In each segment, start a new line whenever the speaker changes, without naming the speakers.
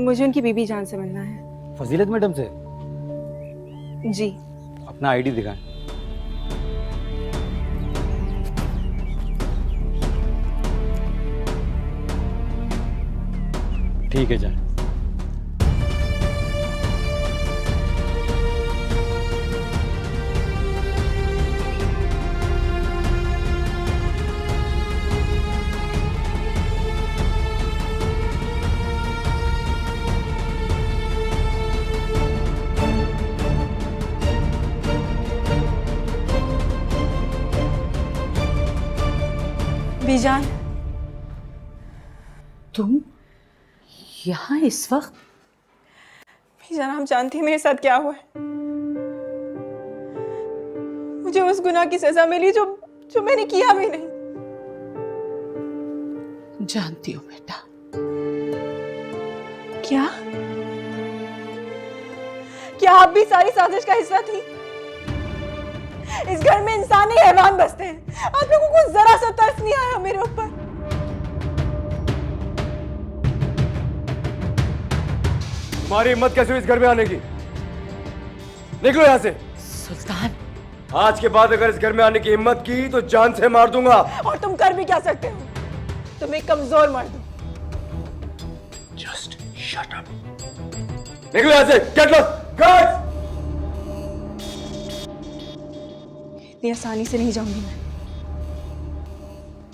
मुझे उनकी बीबी जान से मिलना है।
फजीलत मैडम से?
जी।
अपना आईडी दिखाएं। ठीक है जान।
बीजान,
तुम यहाँ इस वक्त?
बीजान, आप जानती हैं मेरे साथ क्या हुआ है? मुझे उस गुनाह की सजा मिली जो मैंने किया भी नहीं।
जानती हूँ बेटा।
क्या आप भी सारी साजिश का हिस्सा थी? इस घर में इंसान नहीं हैवान बसते हैं। आप लोगों को जरा सा तरस नहीं आया मेरे ऊपर?
तुम्हारी हिम्मत कैसे हुई इस घर में आने की? निकलो यहाँ से।
सुल्तान,
आज के बाद अगर इस घर में आने की हिम्मत की तो जान से मार दूंगा।
और तुम कर भी क्या सकते हो? तुम एक कमजोर मर्द हो।
Just shut up. निकलो यहाँ से। Get lost. गार्ड्स!
इतनी आसानी से नहीं जाऊंगी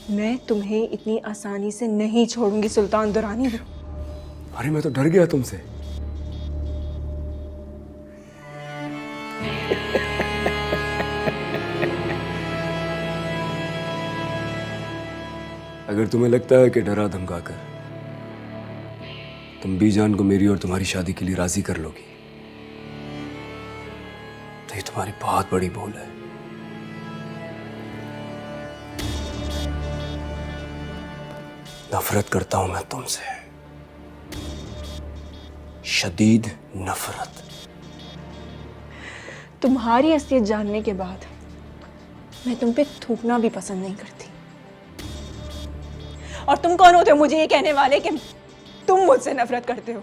मैं तुम्हें इतनी आसानी से नहीं छोड़ूंगी सुल्तान दुरानी।
अरे मैं तो डर गया तुमसे। अगर तुम्हें लगता है कि डरा धमकाकर तुम बीजान को मेरी और तुम्हारी शादी के लिए राजी कर लोगी तो ये तुम्हारी बहुत बड़ी भूल है। नफरत करता हूं मैं तुमसे, शदीद नफरत।
तुम्हारी असलियत जानने के बाद मैं तुम पे थूकना भी पसंद नहीं करती। और तुम कौन होते हो मुझे ये कहने वाले कि तुम मुझसे नफरत करते हो?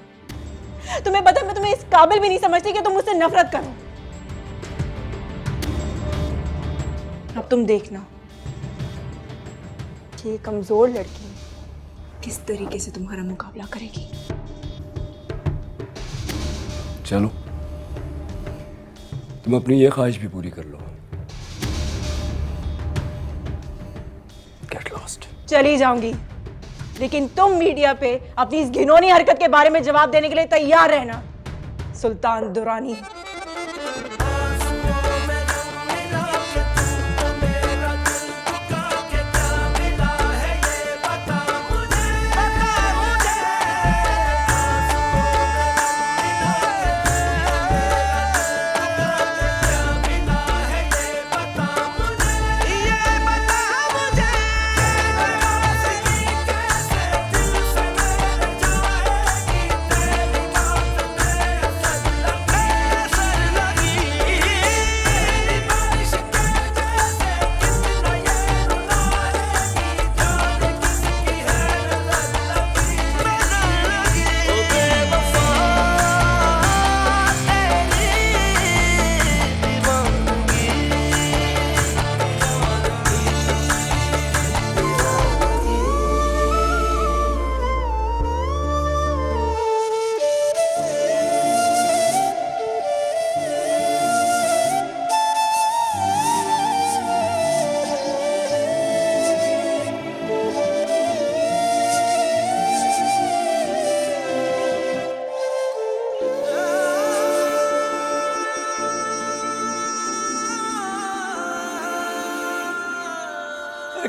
तुम्हें पता है मैं तुम्हें इस काबिल भी नहीं समझती कि तुम मुझसे नफरत करो। अब तुम देखना कि ये कमजोर लड़की किस तरीके से तुम्हारा मुकाबला करेगी।
चलो तुम अपनी ये ख्वाहिश भी पूरी कर लो। Get lost.
चली जाऊंगी, लेकिन तुम मीडिया पे अपनी इस घिनौनी हरकत के बारे में जवाब देने के लिए तैयार रहना, सुल्तान दुरानी।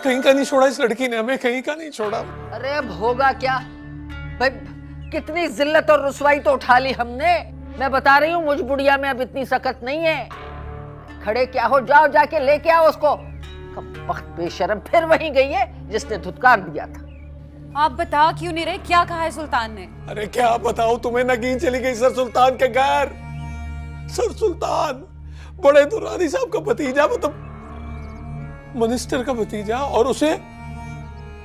कहीं का नहीं छोड़ा इस लड़की ने, हमें कहीं का नहीं छोड़ा।
अरे अब होगा क्या भाई, कितनी जिल्लत और रुसवाई तो उठा ली हमने। मैं बता रही हूँ मुझ बुढ़िया में अब इतनी सकत नहीं है। खड़े क्या हो, जाओ जाके लेके आओ उसको। कब वक्त बेशरम फिर वहीं गई है जिसने धुतकार दिया था।
आप बता क्यों नहीं रहे, क्या कहा है सुल्तान ने?
अरे क्या बताओ तुम्हें, नगीन चली गई सर सुल्तान के घर। सर सुल्तान बड़े दुरानी साहब का भतीजा, मतलब मिनिस्टर का भतीजा, और उसे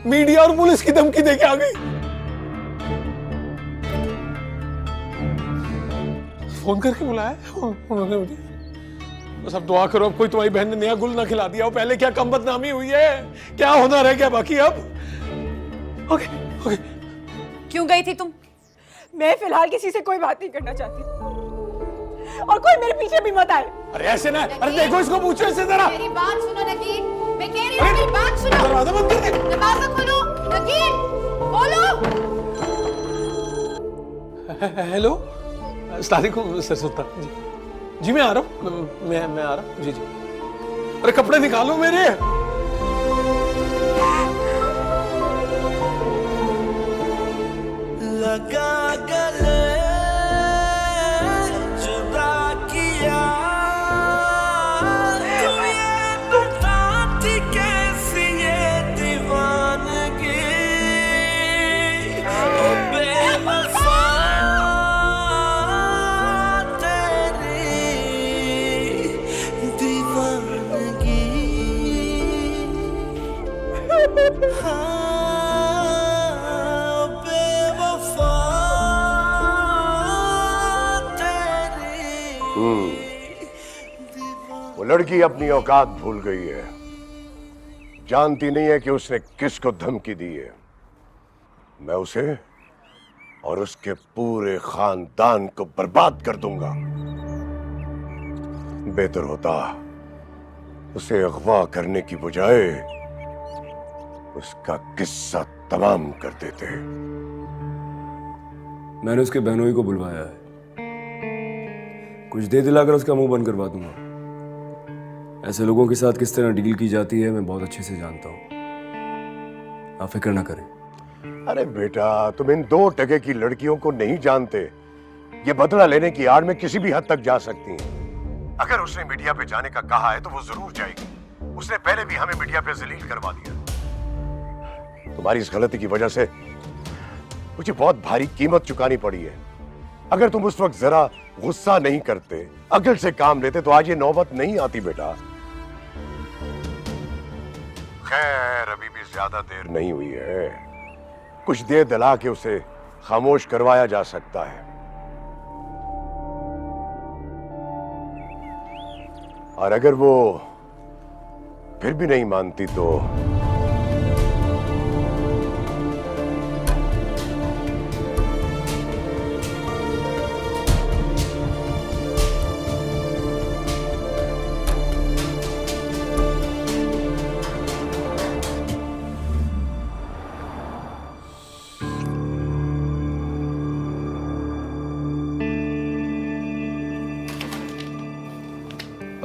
मीडिया और पुलिस की धमकी देके आ गई। फोन करके बुलाया उन्होंने मुझे? बस अब दुआ करो अब कोई तुम्हारी बहन ने नया गुल ना खिला दिया हो। पहले क्या कम बदनामी हुई है, क्या होना रह गया बाकी अब। Okay okay.
क्यों गई थी तुम?
मैं फिलहाल किसी से कोई बात नहीं करना चाहती और कोई मेरे पीछे भी मत आए।
अरे ऐसे ना, अरे देखो इसको पूछो इससे जरा।
मेरी बात सुनो नगीन, मैं कह रही हूँ मेरी बात सुनो।
दरवाजा बंद कर दे।
दरवाजा खोलो नगीन, बोलो।
हेलो अस्सलाम वालेकुम सर सुल्तान जी। जी मैं आ रहा हूँ, मैं आ रहा हूँ जी जी। अरे कपड़े निकालो मेरे।
लगा गले जुदा किया तू ये बताती कैसी ये दीवानगी ओ बेवफा तेरी दीवानगी हाँ
वो लड़की अपनी औकात भूल गई है, जानती नहीं है कि उसने किसको धमकी दी है। मैं उसे और उसके पूरे खानदान को बर्बाद कर दूंगा। बेहतर होता उसे अगवा करने की बजाय उसका किस्सा तमाम कर देते।
मैंने उसके बहनोई को बुलवाया है, कुछ दे दिलाकर उसका मुंह बंद करवा दूंगा। ऐसे लोगों के साथ किस तरह डील की जाती है मैं बहुत अच्छे से जानता हूं, आप फिक्र ना करें।
अरे बेटा, तुम इन 2 टके की लड़कियों को नहीं जानते। ये बदला लेने की आड़ में किसी भी हद तक जा सकती हैं। अगर उसने मीडिया पे जाने का कहा है तो वो जरूर जाएगी। उसने पहले भी हमें मीडिया पे जलील करवा दिया। तुम्हारी इस गलती की वजह से मुझे बहुत भारी कीमत चुकानी पड़ी है। अगर तुम उस वक्त जरा गुस्सा नहीं करते, अकल से काम लेते तो आज ये नौबत नहीं आती बेटा। खैर अभी भी ज्यादा देर नहीं हुई है, कुछ देर दिला के उसे खामोश करवाया जा सकता है। और अगर वो फिर भी नहीं मानती तो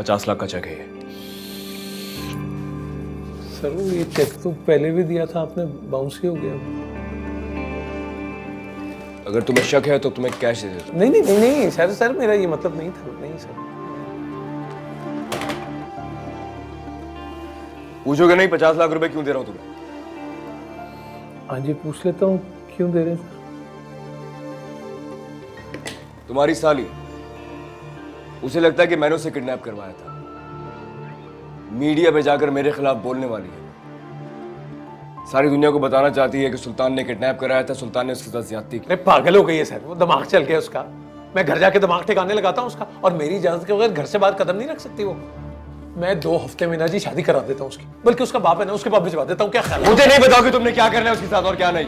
$50 लाख का चेक है ये।
सर वो ये चेक तो पहले भी दिया था आपने, बाउंस ही हो गया।
अगर तुम्हें शक है तो तुम्हें कैश दे देता।
नहीं नहीं नहीं नहीं सर, सर मेरा ये मतलब नहीं था। नहीं सर।
पूछोगे नहीं 50 लाख रुपए क्यों दे रहा हूं तुम्हें?
हाँ जी पूछ लेता हूँ, क्यों दे रहे हैं?
तुम्हारी साली, उसे लगता है कि मैंने उसे किडनैप करवाया था, मीडिया पे जाकर मेरे खिलाफ बोलने वाली है। सारी दुनिया को बताना चाहती है कि सुल्तान ने किडनैप कराया था, सुल्तान ने उसके साथ ज्यादती की।
अरे पागल हो गई है सर, वो दिमाग चल गया उसका। मैं घर जाके दिमाग ठिकाने लगाता हूँ उसका, और मेरी इजाजत के बगैर घर से बाहर कदम नहीं रख सकती वो। मैं 2 हफ्ते में ना जी शादी करा देता हूँ उसकी, बल्कि उसका बाप है ना, उसके बाप भिजवा देता हूँ। क्या ख्याल है?
मुझे नहीं बताओ कि तुमने क्या करना है उसके साथ और क्या नहीं।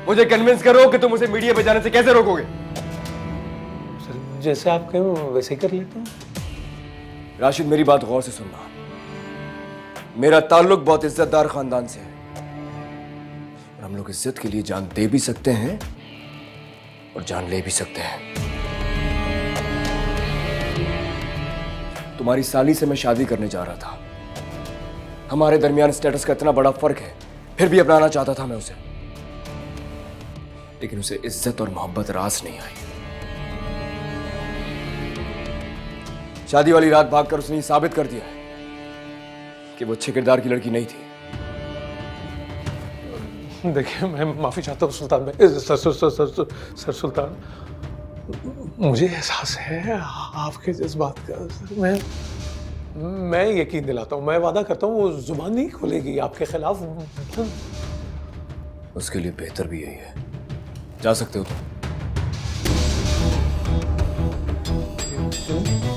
मुझे कन्विंस करो कि तुम उसे मीडिया पे जाने से कैसे रोकोगे।
सर जैसे आप कहें वैसे ही कर लेता हूँ।
राशिद मेरी बात गौर से सुनना, मेरा ताल्लुक बहुत इज्जतदार खानदान से है और हम लोग इज्जत के लिए जान दे भी सकते हैं और जान ले भी सकते हैं। तुम्हारी साली से मैं शादी करने जा रहा था, हमारे दरमियान स्टेटस का इतना बड़ा फर्क है, फिर भी अपनाना चाहता था मैं उसे, लेकिन उसे इज्जत और मोहब्बत रास नहीं आई। शादी वाली रात भागकर उसने ये साबित कर दिया कि वो अच्छे किरदार की लड़की नहीं थी।
देखिए मैं माफी चाहता हूँ सुल्तान भाई, सर सुल्तान, मुझे एहसास है आपके जज्बात का। सर मैं यकीन दिलाता हूँ, मैं वादा करता हूँ वो जुबान नहीं खोलेगी आपके खिलाफ।
उसके लिए बेहतर भी यही है, जा सकते हो तुम।
सुनो